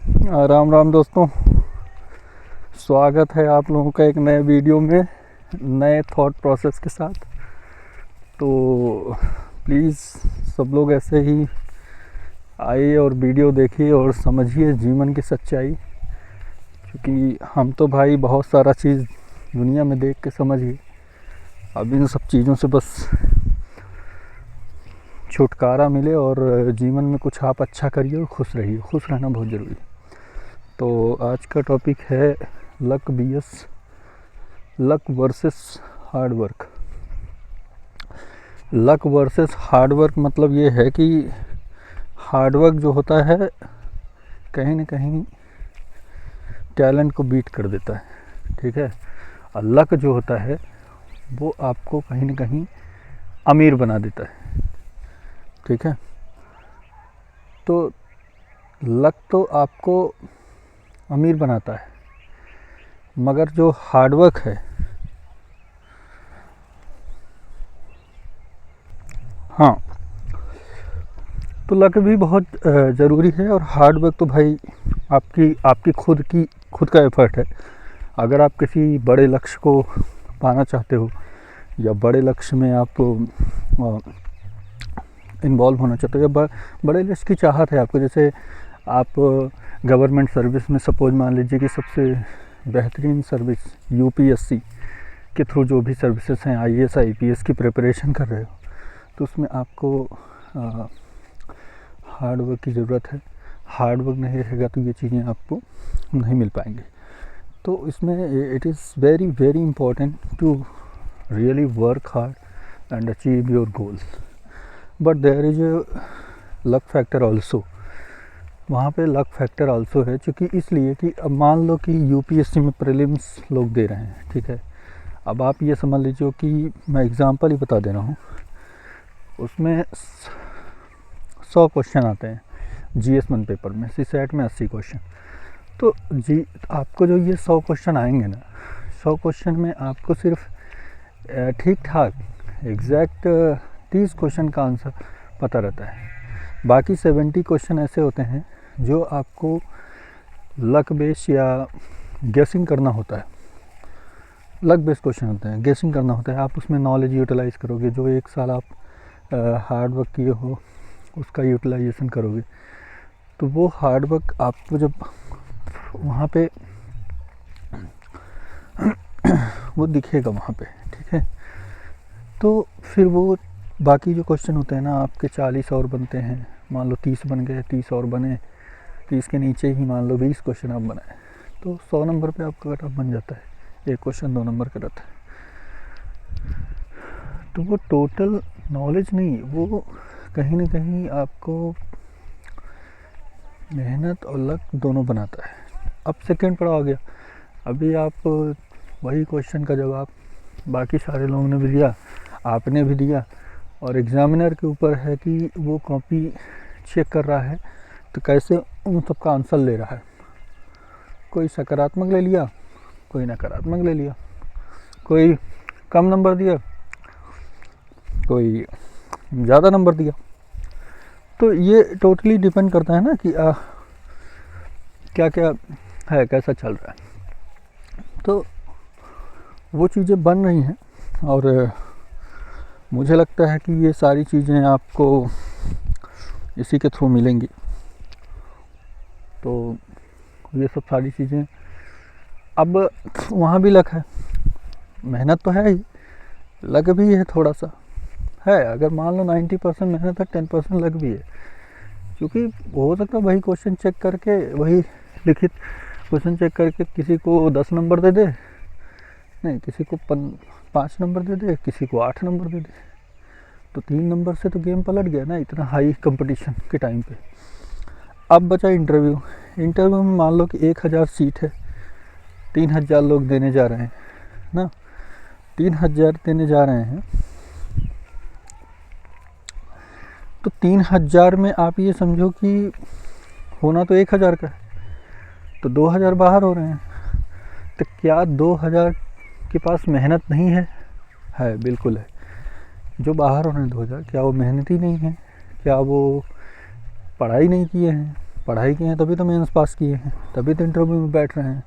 राम राम दोस्तों, स्वागत है आप लोगों का एक नए वीडियो में नए थॉट प्रोसेस के साथ। तो प्लीज़ सब लोग ऐसे ही आइए और वीडियो देखिए और समझिए जीवन की सच्चाई, क्योंकि हम तो भाई बहुत सारा चीज़ दुनिया में देख के समझ गए। अब इन सब चीज़ों से बस छुटकारा मिले और जीवन में कुछ आप अच्छा करिए और खुश रहिए। खुश रहना बहुत ज़रूरी है। तो आज का टॉपिक है luck versus hard work. Luck versus hard work मतलब ये है कि हार्ड वर्क जो होता है कहीं ना कहीं टैलेंट को बीट कर देता है, ठीक है। और लक जो होता है वो आपको कहीं ना कहीं अमीर बना देता है, ठीक है। तो लक तो आपको अमीर बनाता है, मगर जो हार्ड वर्क है, हाँ, तो लक भी बहुत ज़रूरी है। और हार्ड वर्क तो भाई आपकी खुद का एफर्ट है। अगर आप किसी बड़े लक्ष्य को पाना चाहते हो या बड़े लक्ष्य में आप इन्वॉल्व होना चाहते हो या बड़े लक्ष्य की चाहत है आपको, जैसे आप गवर्नमेंट सर्विस में सपोज मान लीजिए कि सबसे बेहतरीन सर्विस यूपीएससी के थ्रू जो भी सर्विसेज हैं आईएएस आईपीएस की प्रिपरेशन कर रहे हो, तो उसमें आपको हार्ड वर्क की ज़रूरत है। हार्ड वर्क नहीं रहेगा तो ये चीज़ें आपको नहीं मिल पाएंगी। तो इसमें it is very very important to really work hard and achieve your goals, but there is a luck factor also. वहाँ पे लक फैक्टर आल्सो है, क्योंकि इसलिए कि अब मान लो कि यूपीएससी में प्रीलिम्स लोग दे रहे हैं, ठीक है। अब आप ये समझ लीजिए कि मैं एग्ज़ाम्पल ही बता दे रहा हूँ, उसमें 100 क्वेश्चन आते हैं GS1 पेपर में, सीसैट में 80 क्वेश्चन। तो आपको जो ये 100 क्वेश्चन आएंगे ना, 100 क्वेश्चन में आपको सिर्फ ठीक ठाक एग्जैक्ट 30 क्वेश्चन का आंसर पता रहता है। बाकी 70 क्वेश्चन ऐसे होते हैं जो आपको लक बेस या गेसिंग करना होता है। लक बेस क्वेश्चन होते हैं, गेसिंग करना होता है। आप उसमें नॉलेज यूटिलाइज़ करोगे, जो एक साल आप हार्ड वर्क किए हो उसका यूटिलाइजेशन करोगे, तो वो हार्ड वर्क आपको जब वहाँ पे वो दिखेगा वहाँ पे, ठीक है। तो फिर वो बाकी जो क्वेश्चन होते हैं ना, आपके 40 और बनते हैं, मान लो 30 बन गए, 30 और बने, 30 के नीचे ही मान लो 20 क्वेश्चन आप बनाए, तो 100 नंबर पे आपका कट ऑफ बन जाता है। एक क्वेश्चन 2 नंबर का रहता है। तो वो टोटल नॉलेज नहीं, वो कहीं ना कहीं आपको मेहनत और लक दोनों बनाता है। अब सेकेंड पड़ा हो गया, अभी आप वही क्वेश्चन का जवाब बाकी सारे लोगों ने भी दिया, आपने भी दिया, और एग्ज़ामिनर के ऊपर है कि वो कॉपी चेक कर रहा है तो कैसे उन सब का आंसर ले रहा है। कोई सकारात्मक ले लिया, कोई नकारात्मक ले लिया, कोई कम नंबर दिया, कोई ज़्यादा नंबर दिया। तो ये टोटली डिपेंड करता है ना कि क्या क्या है, कैसा चल रहा है। तो वो चीज़ें बन रही हैं और मुझे लगता है कि ये सारी चीज़ें आपको इसी के थ्रू मिलेंगी। तो ये सब सारी चीज़ें, अब वहाँ भी लक है, मेहनत तो है ही, लक भी है, थोड़ा सा है। अगर मान लो 90% मेहनत है, 10% लक भी है, क्योंकि हो सकता है वही क्वेश्चन चेक करके, वही लिखित क्वेश्चन चेक करके किसी को 10 नंबर दे दे, नहीं किसी को 5 नंबर दे दे, किसी को 8 नंबर दे दे, तो 3 नंबर से तो गेम पलट गया ना, इतना हाई कंपटीशन के टाइम पे। अब बचा इंटरव्यू में मान लो कि 1000 सीट है, 3000 लोग देने जा रहे हैं ना, 3000 देने जा रहे हैं, तो 3000 में आप ये समझो कि होना तो 1000 का है, तो 2000 बाहर हो रहे हैं। तो क्या 2000 के पास मेहनत नहीं है? है, बिल्कुल है। जो बाहर हो रहे हैं 2000, क्या वो मेहनती नहीं है? क्या वो पढ़ाई नहीं किए हैं? पढ़ाई किए हैं तभी तो मेंस पास किए हैं, तभी तो इंटरव्यू में बैठ रहे हैं।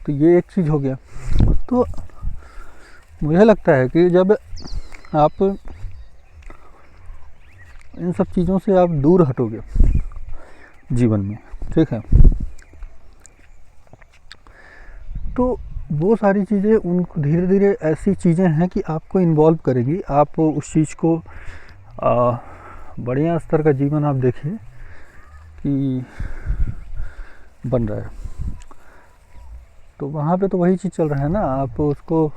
तो ये एक चीज़ हो गया। तो मुझे लगता है कि जब आप इन सब चीज़ों से आप दूर हटोगे जीवन में, ठीक है, तो वो सारी चीज़ें उनको धीरे धीरे ऐसी चीज़ें हैं कि आपको इन्वॉल्व करेगी, आप उस चीज़ को बढ़िया स्तर का जीवन आप देखिए कि बन रहा है। तो वहाँ पे तो वही चीज़ चल रहा है ना, आप उसको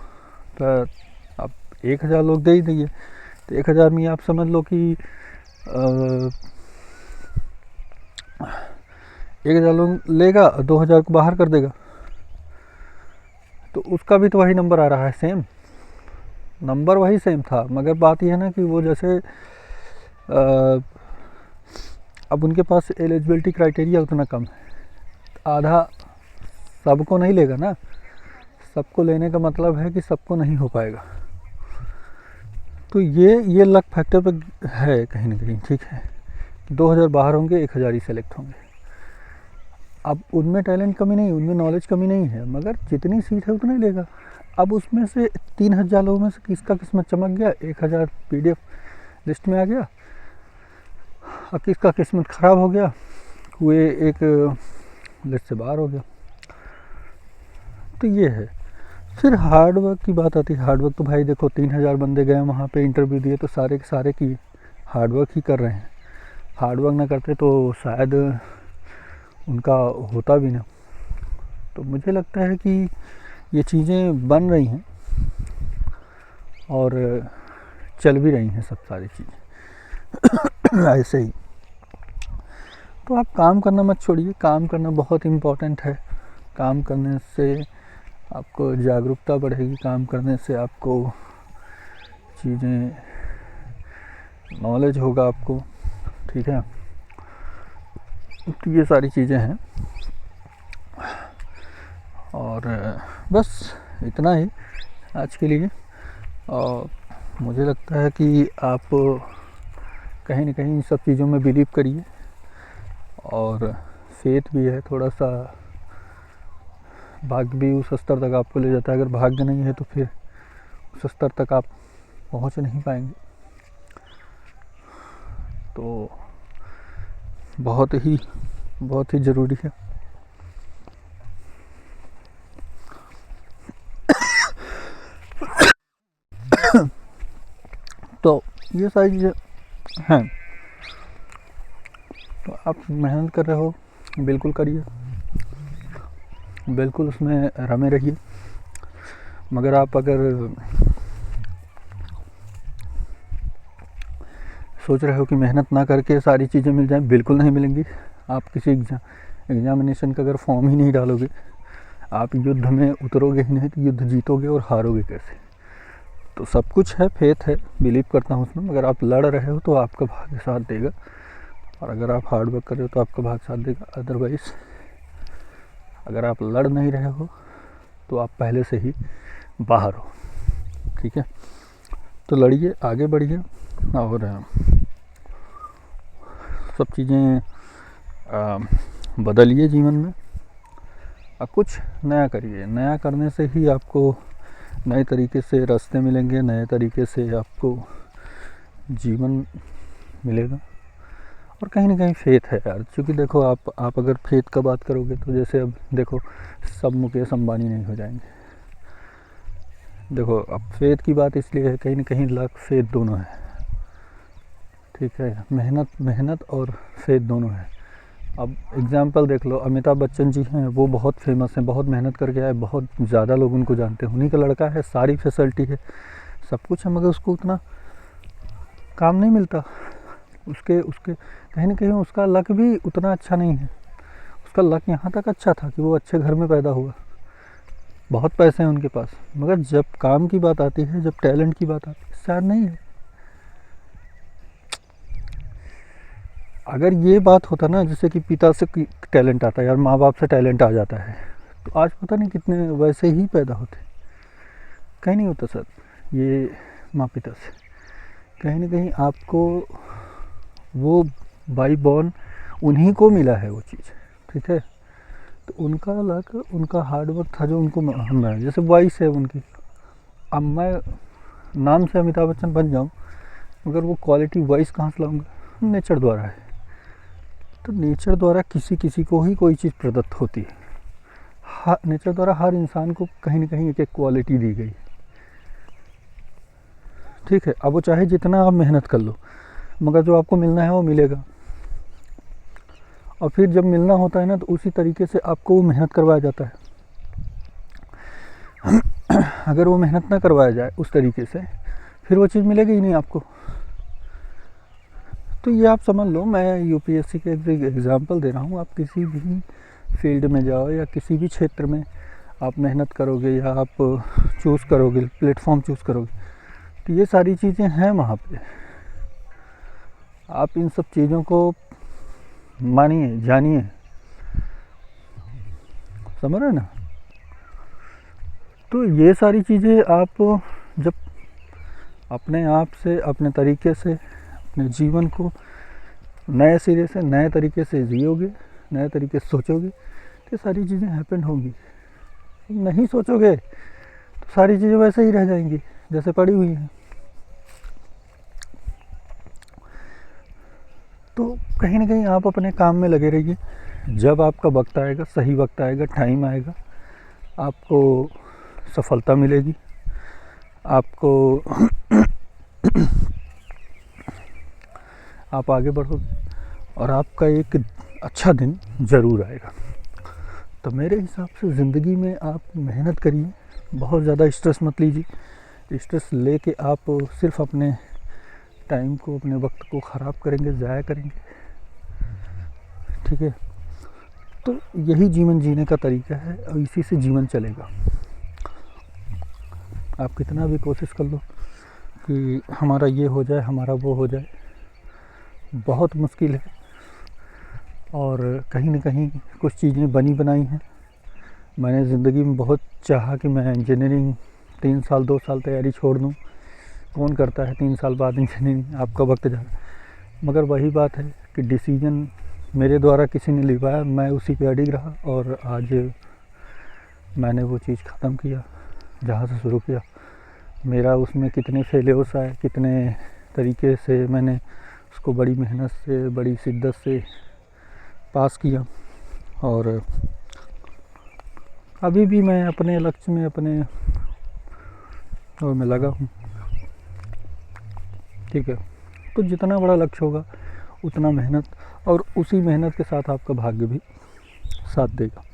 आप 1000 लोग दे ही दिए, तो 1000 में आप समझ लो कि 1000 लोग लेगा, 2000 को बाहर कर देगा, तो उसका भी तो वही नंबर आ रहा है, सेम नंबर वही सेम था। मगर बात यह है ना कि वो जैसे अब उनके पास एलिजिबिलिटी क्राइटेरिया उतना कम है, आधा सबको नहीं लेगा ना, सबको लेने का मतलब है कि सबको नहीं हो पाएगा। तो ये लक फैक्टर पे है कहीं ना कहीं, ठीक है। 2000 बाहर होंगे, 1000 ही सेलेक्ट होंगे। अब उनमें टैलेंट कमी नहीं, उनमें नॉलेज कमी नहीं है, मगर जितनी सीट है उतना ही लेगा। अब उसमें से 3000 लोगों में से किसका किस्मत चमक गया, 1000 PDF लिस्ट में आ गया, और किसका किस्मत ख़राब हो गया, वो एक लिस्ट से बाहर हो गया। तो ये है। फिर हार्ड वर्क की बात आती है। हार्ड वर्क तो भाई देखो 3000 बंदे गए वहाँ पे इंटरव्यू दिए, तो सारे के सारे की हार्ड वर्क ही कर रहे हैं। हार्ड वर्क ना करते तो शायद उनका होता भी ना। तो मुझे लगता है कि ये चीज़ें बन रही हैं और चल भी रही हैं सब सारी चीज़ें ऐसे ही। तो आप काम करना मत छोड़िए, काम करना बहुत इम्पोर्टेंट है। काम करने से आपको जागरूकता बढ़ेगी, काम करने से आपको चीज़ें नॉलेज होगा आपको, ठीक है। तो ये सारी चीज़ें हैं और बस इतना ही आज के लिए। और मुझे लगता है कि आप कहीं ना कहीं इन सब चीज़ों में बिलीव करिए, और फेथ भी है थोड़ा सा। भाग्य भी उस स्तर तक आपको ले जाता है, अगर भाग्य नहीं है तो फिर उस स्तर तक आप पहुंच नहीं पाएंगे। तो बहुत ही ज़रूरी है। तो ये सारी चीज़ें हैं। तो आप मेहनत कर रहे हो, बिल्कुल करिए, बिल्कुल उसमें रमे रहिए। मगर आप अगर सोच रहे हो कि मेहनत ना करके सारी चीज़ें मिल जाएं, बिल्कुल नहीं मिलेंगी। आप किसी एग्जामिनेशन का अगर फॉर्म ही नहीं डालोगे, आप युद्ध में उतरोगे ही नहीं, तो युद्ध जीतोगे और हारोगे कैसे। तो सब कुछ है, फेथ है, बिलीव करता हूँ उसमें। मगर आप लड़ रहे हो तो आपका भाग्य साथ देगा, और अगर आप हार्ड वर्क कर रहे हो तो आपका भाग्य साथ देगा। अदरवाइज़ अगर आप लड़ नहीं रहे हो तो आप पहले से ही बाहर हो, ठीक है। तो लड़िए, आगे बढ़िए, और सब चीज़ें बदलिए जीवन में, और कुछ नया करिए। नया करने से ही आपको नए तरीके से रास्ते मिलेंगे, नए तरीके से आपको जीवन मिलेगा। और कहीं ना कहीं फेथ है यार, क्योंकि देखो आप अगर फेथ का बात करोगे तो जैसे अब देखो सब मुकेश अंबानी नहीं हो जाएंगे। देखो अब फेथ की बात इसलिए है, कहीं ना कहीं लक फेथ दोनों है, ठीक है। मेहनत और फेथ दोनों है। अब एग्जाम्पल देख लो, अमिताभ बच्चन जी हैं, वो बहुत फेमस हैं, बहुत मेहनत करके आए, बहुत ज़्यादा लोग उनको जानते हैं, उन्हीं का लड़का है, सारी फैसिलिटी है, सब कुछ है, मगर उसको उतना काम नहीं मिलता। उसके कहीं ना कहीं उसका लक भी उतना अच्छा नहीं है। उसका लक यहाँ तक अच्छा था कि वो अच्छे घर में पैदा हुआ, बहुत पैसे हैं उनके पास, मगर जब काम की बात आती है, जब टैलेंट की बात आती है, शायद नहीं है। अगर ये बात होता ना, जैसे कि पिता से टैलेंट आता है यार, माँ बाप से टैलेंट आ जाता है, तो आज पता नहीं कितने वैसे ही पैदा होते। कहीं नहीं होता सर, ये माँ पिता से कहीं ना कहीं आपको वो बाई बॉर्न उन्हीं को मिला है वो चीज़, ठीक है। तो उनका लक, उनका हार्डवर्क था जो उनको हम, जैसे वॉइस है उनकी, अब मैं नाम से अमिताभ बच्चन बन जाऊँ मगर वो क्वालिटी वॉइस कहाँ से लाऊंगा? नेचर द्वारा है। तो नेचर द्वारा किसी किसी को ही कोई चीज़ प्रदत्त होती है। नेचर द्वारा हर इंसान को कहीं ना कहीं एक एक क्वालिटी दी गई, ठीक है। अब वो चाहे जितना आप मेहनत कर लो मगर जो आपको मिलना है वो मिलेगा। और फिर जब मिलना होता है ना तो उसी तरीके से आपको वो मेहनत करवाया जाता है। अगर वो मेहनत ना करवाया जाए उस तरीके से फिर वो चीज़ मिलेगी ही नहीं आपको। तो ये आप समझ लो, मैं यूपीएससी के एग्जांपल दे रहा हूँ। आप किसी भी फील्ड में जाओ या किसी भी क्षेत्र में आप मेहनत करोगे या आप चूज़ करोगे, प्लेटफॉर्म चूज़ करोगे, तो ये सारी चीज़ें हैं वहाँ पे। आप इन सब चीज़ों को मानिए, जानिए, समझ रहे ना। तो ये सारी चीज़ें आप जब अपने आप से, अपने तरीके से अपने जीवन को नए सिरे से, नए तरीके से जियोगे, नए तरीके से सोचोगे, तो सारी चीज़ें हैपन होंगी। नहीं सोचोगे तो सारी चीज़ें वैसे ही रह जाएंगी जैसे पड़ी हुई हैं। तो कहीं ना कहीं आप अपने काम में लगे रहिए। जब आपका वक्त आएगा, सही वक्त आएगा, टाइम आएगा, आपको सफलता मिलेगी, आपको आप आगे बढ़ोगे और आपका एक अच्छा दिन ज़रूर आएगा। तो मेरे हिसाब से ज़िंदगी में आप मेहनत करिए, बहुत ज़्यादा स्ट्रेस मत लीजिए। स्ट्रेस लेके आप सिर्फ अपने टाइम को, अपने वक्त को ख़राब करेंगे, ज़ाया करेंगे, ठीक है। तो यही जीवन जीने का तरीका है और इसी से जीवन चलेगा। आप कितना भी कोशिश कर लो कि हमारा ये हो जाए, हमारा वो हो जाए, बहुत मुश्किल है। और कहीं ना कहीं कुछ चीज़ें बनी बनाई हैं। मैंने ज़िंदगी में बहुत चाहा कि मैं इंजीनियरिंग 3 साल 2 साल तैयारी छोड़ दूँ। कौन करता है 3 साल बाद इंजीनियरिंग, आपका वक्त जा। मगर वही बात है कि डिसीजन मेरे द्वारा किसी ने लिवाया, मैं उसी पे अडिग रहा और आज मैंने वो चीज़ ख़त्म किया जहाँ से शुरू किया। मेरा उसमें कितने फेलियर्स आए, कितने तरीके से मैंने उसको बड़ी मेहनत से, बड़ी शिद्दत से पास किया। और अभी भी मैं अपने लक्ष्य में, अपने और मैं लगा हूँ, ठीक है। तो जितना बड़ा लक्ष्य होगा उतना मेहनत, और उसी मेहनत के साथ आपका भाग्य भी साथ देगा।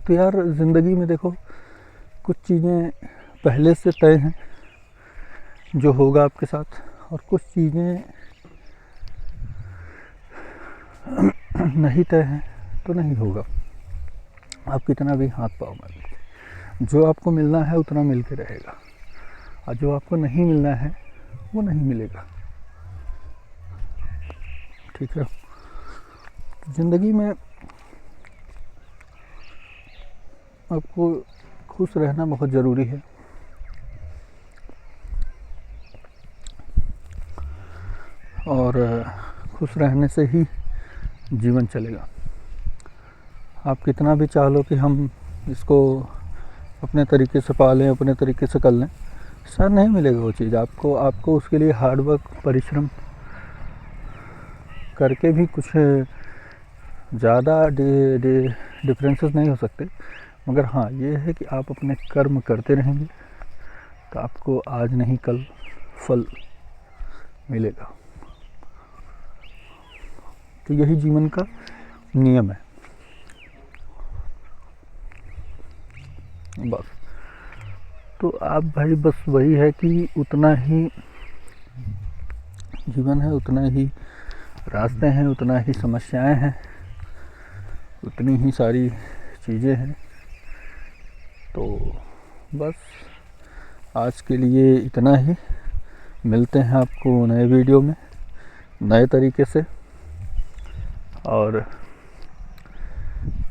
तो यार ज़िंदगी में देखो, कुछ चीज़ें पहले से तय हैं जो होगा आपके साथ, और कुछ चीज़ें नहीं तय हैं तो नहीं होगा। आप कितना भी हाथ पाँव मार लीजिए, जो आपको मिलना है उतना मिल के रहेगा, और जो आपको नहीं मिलना है वो नहीं मिलेगा, ठीक है। ज़िंदगी में आपको खुश रहना बहुत ज़रूरी है। और खुश रहने से ही जीवन चलेगा। आप कितना भी चाह लो कि हम इसको अपने तरीके से पालें, अपने तरीके से कर लें, शायद नहीं मिलेगा वो चीज़ आपको। आपको उसके लिए हार्डवर्क, परिश्रम करके भी कुछ ज़्यादा डिफरेंसेस नहीं हो सकते। मगर हाँ, ये है कि आप अपने कर्म करते रहेंगे तो आपको आज नहीं कल फल मिलेगा। तो यही जीवन का नियम है बस। तो आप भाई बस वही है कि उतना ही जीवन है, उतना ही रास्ते हैं, उतना ही समस्याएं हैं, उतनी ही सारी चीज़ें हैं। तो बस आज के लिए इतना ही। मिलते हैं आपको नए वीडियो में नए तरीके से, और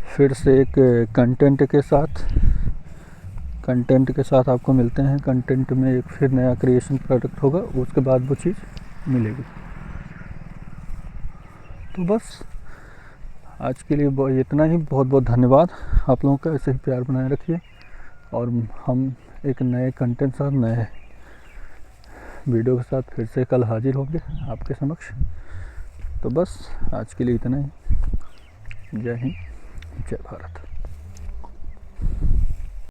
फिर से एक कंटेंट के साथ आपको मिलते हैं। कंटेंट में एक फिर नया क्रिएशन प्रोडक्ट होगा, उसके बाद वो चीज़ मिलेगी। तो बस आज के लिए इतना ही। बहुत बहुत धन्यवाद आप लोगों का, ऐसे ही प्यार बनाए रखिए और हम एक नए कंटेंट साथ, नए वीडियो के साथ फिर से कल हाजिर होंगे आपके समक्ष। तो बस आज के लिए इतना ही। जय हिंद, जय भारत।